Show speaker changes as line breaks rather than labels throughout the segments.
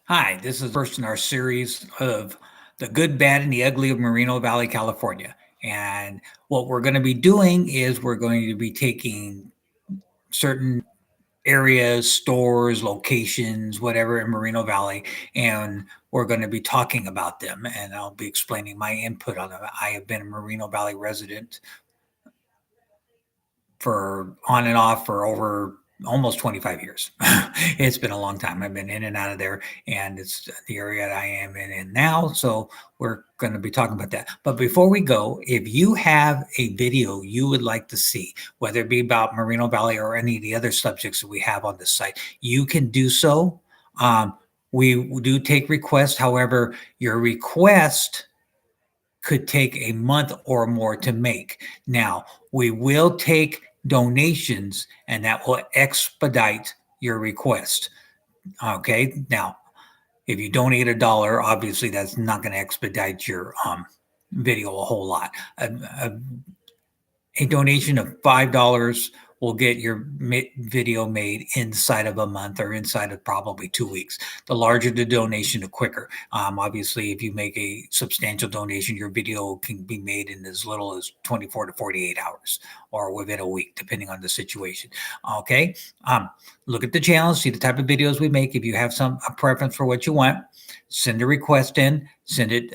Hi, this is first in our series of the good, bad, and the ugly of Moreno Valley, California. And what we're going to be doing is we're going to be taking certain areas, stores, locations, whatever in Moreno Valley, and we're going to be talking about them. And I'll be explaining my input on them. I have been a Moreno Valley resident for on and off for over almost 25 years. It's been a long time. I've been in and out of there, and it's the area that I am in now. So we're going to be talking about that. But before we go, if you have a video you would like to see, whether it be about Moreno Valley or any of the other subjects that we have on this site, you can do so. We do take requests. However, your request could take a month or more to make. Now, we will take donations and that will expedite your request. Okay. Now, if you donate $1, obviously that's not going to expedite your video a whole lot. A donation of $5 will get your video made inside of a month or inside of probably 2 weeks. The larger the donation, the quicker. Obviously, if you make a substantial donation, your video can be made in as little as 24 to 48 hours or within a week, depending on the situation. Okay. Look at the channel, see the type of videos we make. If you have a preference for what you want, send a request in, send it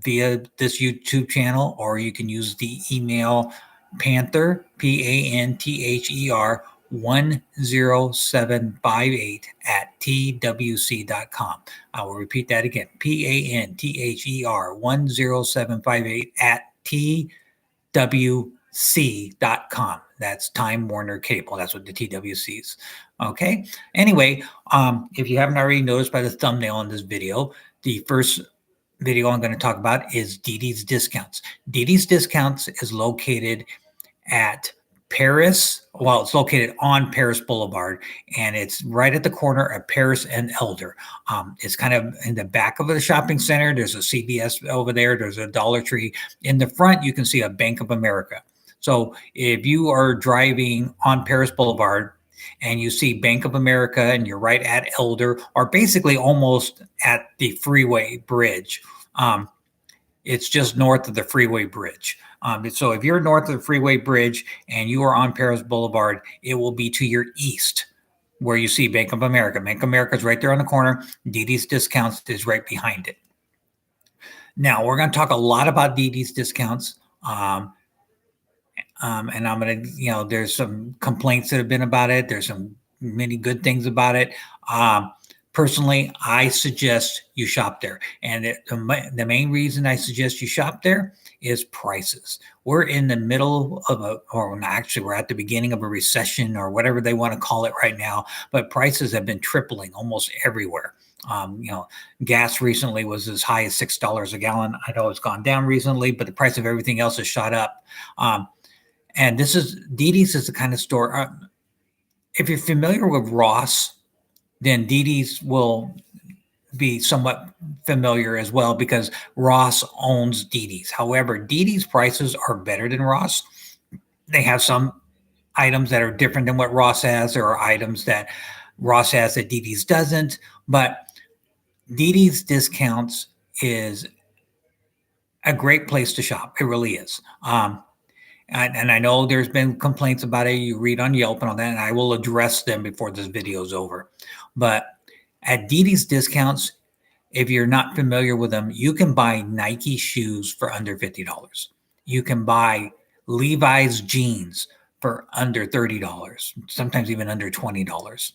via this YouTube channel, or you can use the email Panther, Panther 10758 at twc.com. I will repeat that again. Panther 10758 at twc.com. That's Time Warner Cable. That's what the TWC is. Okay. Anyway, if you haven't already noticed by the thumbnail on this video, the first video I'm going to talk about is Didi's Discounts. Didi's Discounts is located at Paris. Well, it's located on Paris Boulevard, and it's right at the corner of Paris and Elder. It's kind of in the back of the shopping center. There's a CVS over there. There's a Dollar Tree. In the front, you can see a Bank of America. So if you are driving on Paris Boulevard and you see Bank of America and you're right at Elder, or basically almost at the freeway bridge, it's just north of the freeway bridge. So if you're north of the freeway bridge and you are on Paris Boulevard, it will be to your east where you see Bank of America. Bank of America is right there on the corner. Didi's Discounts is right behind it. Now, we're going to talk a lot about Didi's Discounts. And I'm going to, there's some complaints that have been about it. There's some many good things about it. Personally, I suggest you shop there. And the main reason I suggest you shop there is prices. We're in the middle of we're at the beginning of a recession or whatever they want to call it right now, but prices have been tripling almost everywhere. Gas recently was as high as $6 a gallon. I know it's gone down recently, but the price of everything else has shot up. And Didi's is the kind of store, if you're familiar with Ross, then Didi's will be somewhat familiar as well because Ross owns Didi's. However, Didi's prices are better than Ross. They have some items that are different than what Ross has. There are items that Ross has that Didi's doesn't, but Didi's Discounts is a great place to shop. It really is. And I know there's been complaints about it. You read on Yelp and all that, and I will address them before this video is over. But at Didi's Discounts, if you're not familiar with them, you can buy Nike shoes for under $50. You can buy Levi's jeans for under $30, sometimes even under $20.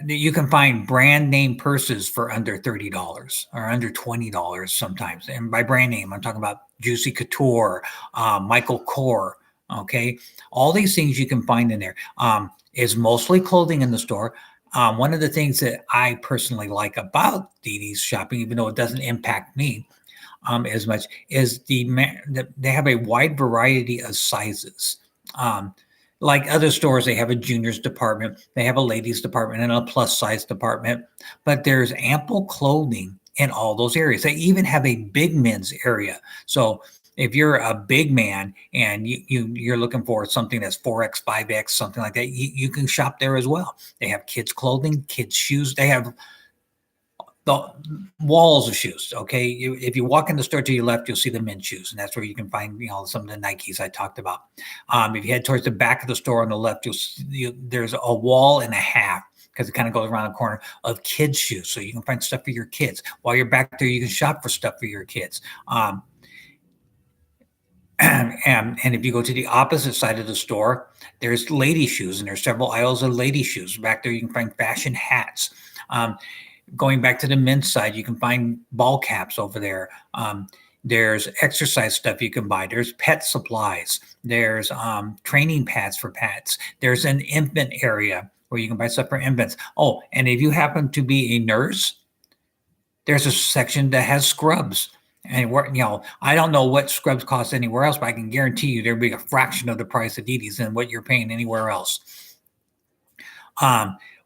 You can find brand name purses for under $30 or under $20 sometimes. And by brand name, I'm talking about Juicy Couture, Michael Kors. Okay. All these things you can find in there. Is mostly clothing in the store. One of the things that I personally like about Didi's shopping, even though it doesn't impact me as much, is they have a wide variety of sizes. Like other stores, they have a juniors department, they have a ladies department and a plus size department, but there's ample clothing in all those areas. They even have a big men's area. So if you're a big man and you're looking for something that's 4X, 5X, something like that, you can shop there as well. They have kids clothing, kids shoes. They have the walls of shoes. Okay, if you walk in the store to your left, you'll see the men's shoes, and that's where you can find some of the Nikes I talked about. If you head towards the back of the store on the left, there's a wall and a half, because it kind of goes around the corner, of kids shoes, so you can find stuff for your kids. While you're back there, you can shop for stuff for your kids. And if you go to the opposite side of the store, there's lady shoes, and there's several aisles of lady shoes. Back there, you can find fashion hats. Going back to the men's side, you can find ball caps over there. There's exercise stuff you can buy. There's pet supplies. There's training pads for pets. There's an infant area where you can buy stuff for infants. Oh, and if you happen to be a nurse, there's a section that has scrubs. And I don't know what scrubs cost anywhere else, but I can guarantee you there'll be a fraction of the price of Adidas than what you're paying anywhere else.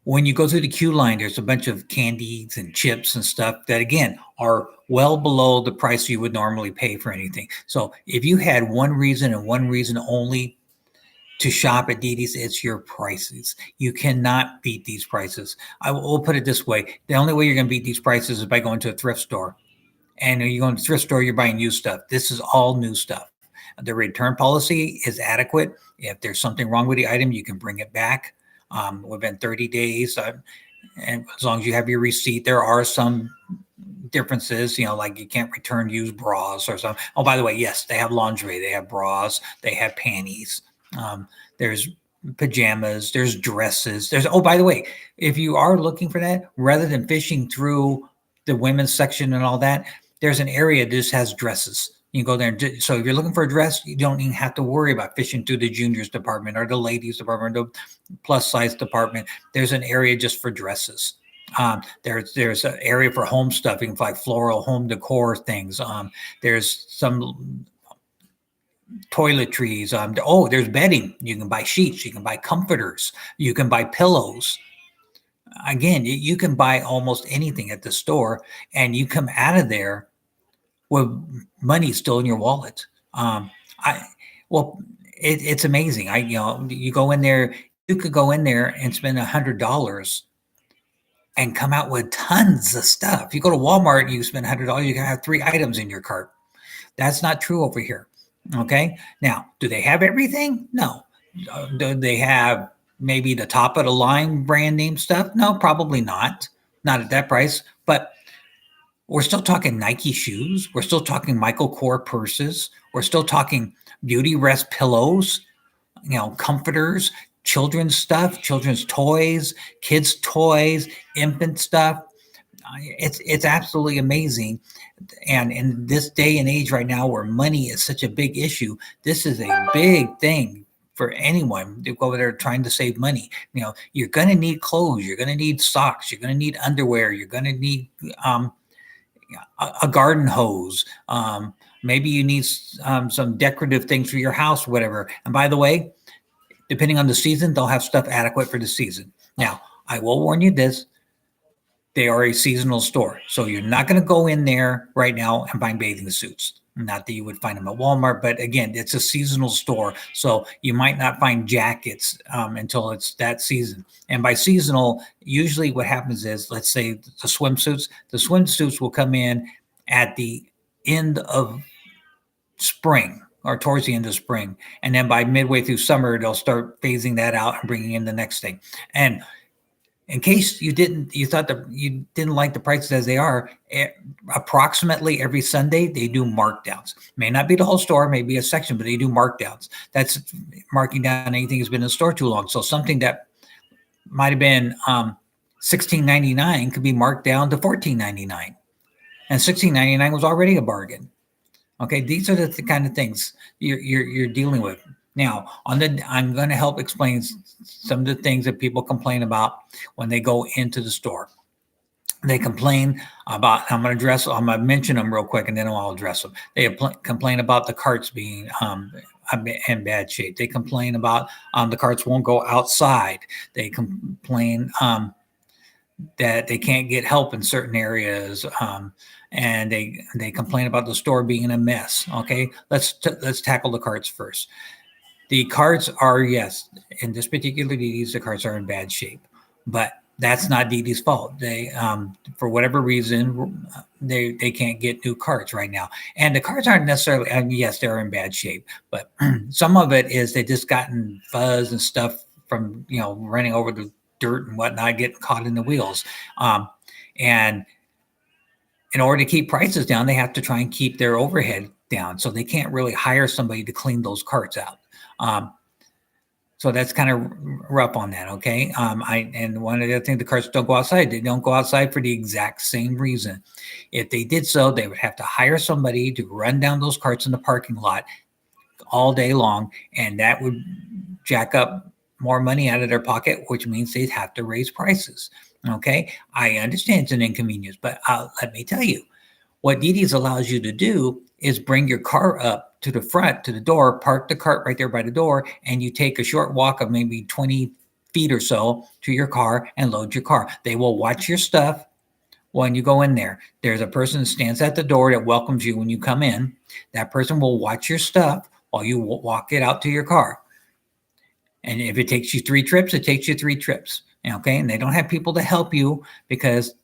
When you go through the queue line, there's a bunch of candies and chips and stuff that, again, are well below the price you would normally pay for anything. So if you had one reason and one reason only to shop at Adidas, it's your prices. You cannot beat these prices. I will put it this way. The only way you're going to beat these prices is by going to a thrift store. And when you go to the thrift store, you're buying used stuff. This is all new stuff. The return policy is adequate. If there's something wrong with the item, you can bring it back within 30 days. And as long as you have your receipt. There are some differences, like you can't return used bras or something. Oh, by the way, yes, they have lingerie. They have bras. They have panties. There's pajamas. There's dresses. By the way, if you are looking for that, rather than fishing through the women's section and all that, there's an area that just has dresses. You can go there. So if you're looking for a dress, you don't even have to worry about fishing through the juniors department or the ladies department, or the plus size department. There's an area just for dresses. There's an area for home stuff. You can find floral home decor things. There's some toiletries. There's bedding. You can buy sheets. You can buy comforters. You can buy pillows. Again, you can buy almost anything at the store, and you come out of there with money still in your wallet. It's amazing. You go in there, you could go in there and spend $100 and come out with tons of stuff. You go to Walmart, you spend $100, you can have 3 items in your cart. That's not true over here. Okay. Now, do they have everything? No. Do they have maybe the top of the line brand name stuff? No, probably not. Not at that price. But we're still talking Nike shoes. We're still talking Michael Kors purses. We're still talking Beauty Rest pillows, comforters, children's stuff, children's toys, kids' toys, infant stuff. It's absolutely amazing. And in this day and age right now where money is such a big issue, this is a big thing for anyone to go over there trying to save money. You're going to need clothes. You're going to need socks. You're going to need underwear. You're going to need a garden hose. Maybe you need some decorative things for your house, whatever. And by the way, depending on the season, they'll have stuff adequate for the season. Now, I will warn you this. They are a seasonal store. So you're not going to go in there right now and buy bathing suits. Not that you would find them at Walmart, but again, it's a seasonal store. So you might not find jackets until it's that season. And by seasonal, usually what happens is, let's say the swimsuits will come in at the end of spring or towards the end of spring. And then by midway through summer, they'll start phasing that out and bringing in the next thing. And in case you thought that you didn't like the prices as they are, approximately every Sunday they do markdowns. May not be the whole store, maybe a section, but they do markdowns. That's marking down anything that's been in the store too long. So something that might have been $16.99 could be marked down to $14.99, and $16.99 was already a bargain. Okay, these are the kind of things you're dealing with. Now, I'm going to help explain some of the things that people complain about when they go into the store. They complain about, I'm going to mention them real quick and then I'll address them. They complain about the carts being in bad shape. They complain about the carts won't go outside. They complain that they can't get help in certain areas, and they complain about the store being a mess. Okay, let's tackle the carts first. The carts are, yes, in this particular DD's, the carts are in bad shape, but that's not DD's fault. They, for whatever reason, they can't get new carts right now, and the carts aren't necessarily. I mean, yes, they're in bad shape, but some of it is they just gotten fuzz and stuff from running over the dirt and whatnot, getting caught in the wheels, and in order to keep prices down, they have to try and keep their overhead down, so they can't really hire somebody to clean those carts out. Um, so that's kind of rough on that. Okay. And one of the other things, the carts don't go outside. They don't go outside for the exact same reason. If they did so, they would have to hire somebody to run down those carts in the parking lot all day long, and that would jack up more money out of their pocket, which means they'd have to raise prices. Okay. I understand it's an inconvenience, but let me tell you, what DD's allows you to do is bring your car up to the front, to the door, park the cart right there by the door, and you take a short walk of maybe 20 feet or so to your car and load your car. They will watch your stuff when you go in there. There's a person that stands at the door that welcomes you when you come in. That person will watch your stuff while you walk it out to your car. And if it takes you 3 trips, it takes you 3 trips. Okay. And they don't have people to help you because,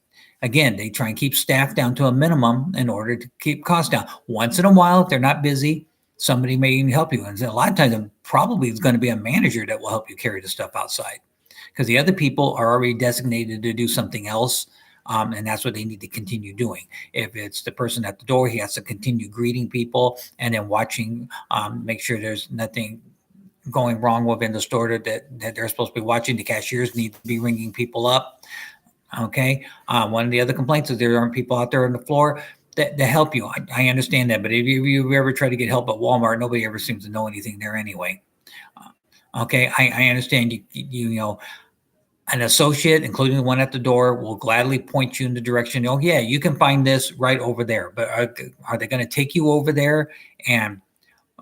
again, they try and keep staff down to a minimum in order to keep costs down. Once in a while, if they're not busy, somebody may even help you. And a lot of times, it probably is going to be a manager that will help you carry the stuff outside because the other people are already designated to do something else. And that's what they need to continue doing. If it's the person at the door, he has to continue greeting people and then watching, make sure there's nothing going wrong within the store that they're supposed to be watching. The cashiers need to be ringing people up. Okay. One of the other complaints is there aren't people out there on the floor that help you. I understand that, but if you ever try to get help at Walmart, nobody ever seems to know anything there anyway. Okay. I understand you know, an associate, including the one at the door, will gladly point you in the direction. Oh yeah, you can find this right over there. But are they going to take you over there and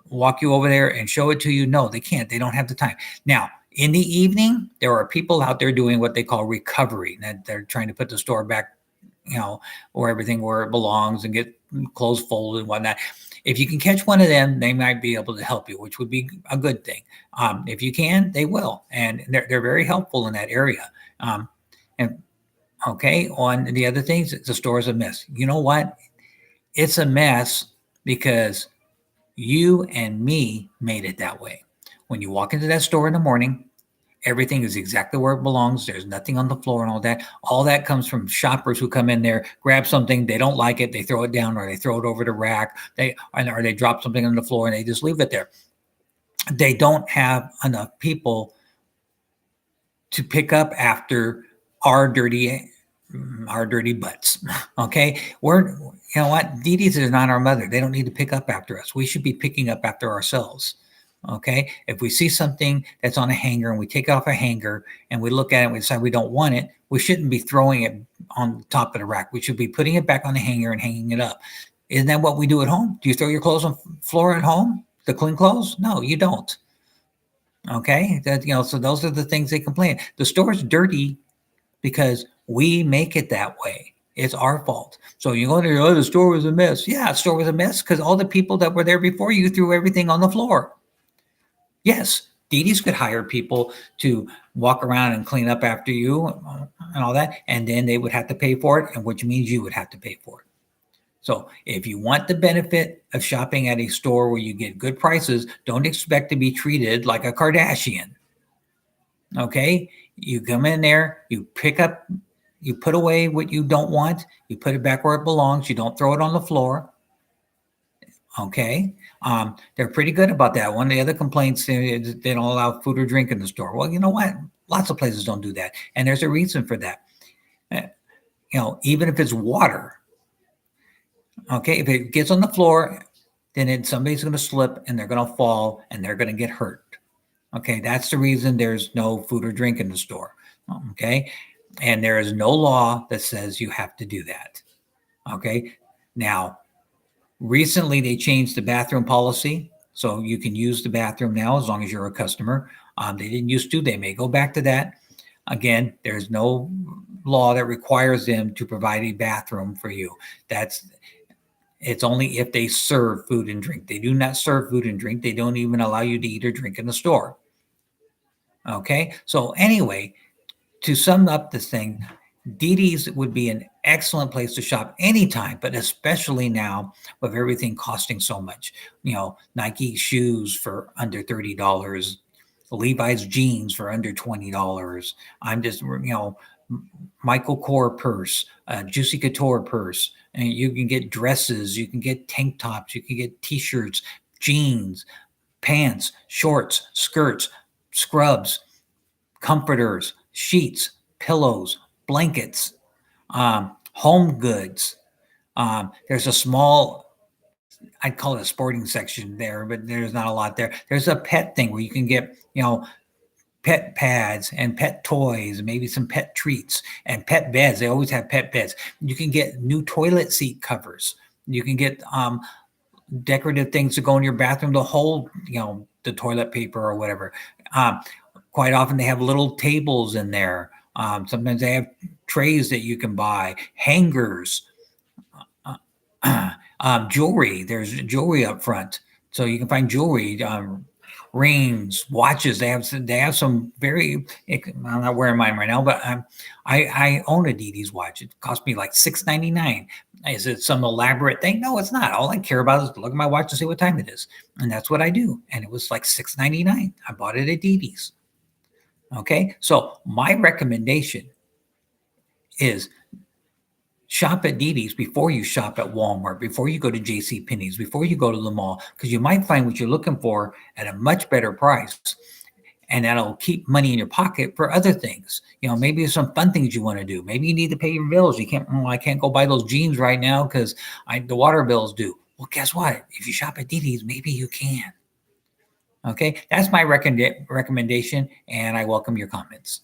walk you over there and show it to you? No, they can't. They don't have the time. Now, in the evening, there are people out there doing what they call recovery. That they're trying to put the store back, where it belongs and get clothes folded and whatnot. If you can catch one of them, they might be able to help you, which would be a good thing. If you can, they will, and they're very helpful in that area. And okay, on the other things, the store is a mess. You know what? It's a mess because you and me made it that way. When you walk into that store in the morning, everything is exactly where it belongs. There's nothing on the floor and all that. All that comes from shoppers who come in there, grab something, they don't like it, they throw it down or they throw it over the rack, or they drop something on the floor and they just leave it there. They don't have enough people to pick up after our dirty butts. Okay. You know what? DD's is not our mother. They don't need to pick up after us. We should be picking up after ourselves. Okay. If we see something that's on a hanger and we take off a hanger and we look at it and we decide we don't want it, we shouldn't be throwing it on top of the rack. We should be putting it back on the hanger and hanging it up. Isn't that what we do at home? Do you throw your clothes on the floor at home? The clean clothes? No, you don't. Okay. So those are the things they complain. The store's dirty because we make it that way. It's our fault. So you go there, the store was a mess. Yeah, the store was a mess because all the people that were there before you threw everything on the floor. Yes, DD's could hire people to walk around and clean up after you and all that, and then they would have to pay for it, and which means you would have to pay for it. So if you want the benefit of shopping at a store where you get good prices, don't expect to be treated like a Kardashian. Okay? You come in there, you pick up, you put away what you don't want, you put it back where it belongs, you don't throw it on the floor. Okay. They're pretty good about that. One of the other complaints is they don't allow food or drink in the store. Well, you know what? Lots of places don't do that. And there's a reason for that. Even if it's water, okay, if it gets on the floor, then somebody's going to slip and they're going to fall and they're going to get hurt. Okay, that's the reason there's no food or drink in the store. Okay, and there is no law that says you have to do that. Okay, now, recently they changed the bathroom policy, so you can use the bathroom now as long as you're a customer. They didn't used to. They may go back to that. Again, there's no law that requires them to provide a bathroom for you. It's only if they serve food and drink. They do not serve food and drink. They don't even allow you to eat or drink in the store. Okay. So anyway, to sum up this thing, DD's would be an excellent place to shop anytime, but especially now with everything costing so much. Nike shoes for under $30, Levi's jeans for under $20. I'm just, Michael Kors purse, Juicy Couture purse, and you can get dresses, you can get tank tops, you can get t-shirts, jeans, pants, shorts, skirts, scrubs, comforters, sheets, pillows, blankets, home goods. There's a small, I'd call it a sporting section there, but there's not a lot there. There's a pet thing where you can get, pet pads and pet toys, maybe some pet treats and pet beds. They always have pet beds. You can get new toilet seat covers. You can get decorative things to go in your bathroom to hold, the toilet paper or whatever. Quite often they have little tables in there. Sometimes they have trays that you can buy, hangers, jewelry. There's jewelry up front, so you can find jewelry, rings, watches. They have some very. I'm not wearing mine right now, but I own a DD's watch. It cost me like $6.99. Is it some elaborate thing? No, it's not. All I care about is look at my watch and see what time it is, and that's what I do. And it was like $6.99. I bought it at DD's. Okay, so my recommendation is shop at DD's before you shop at Walmart, before you go to JCPenney's, before you go to the mall, because you might find what you're looking for at a much better price, and that'll keep money in your pocket for other things. Maybe there's some fun things you want to do. Maybe you need to pay your bills. I can't go buy those jeans right now because the water bills due. Well, guess what? If you shop at DD's, maybe you can. Okay, that's my recommendation, and I welcome your comments.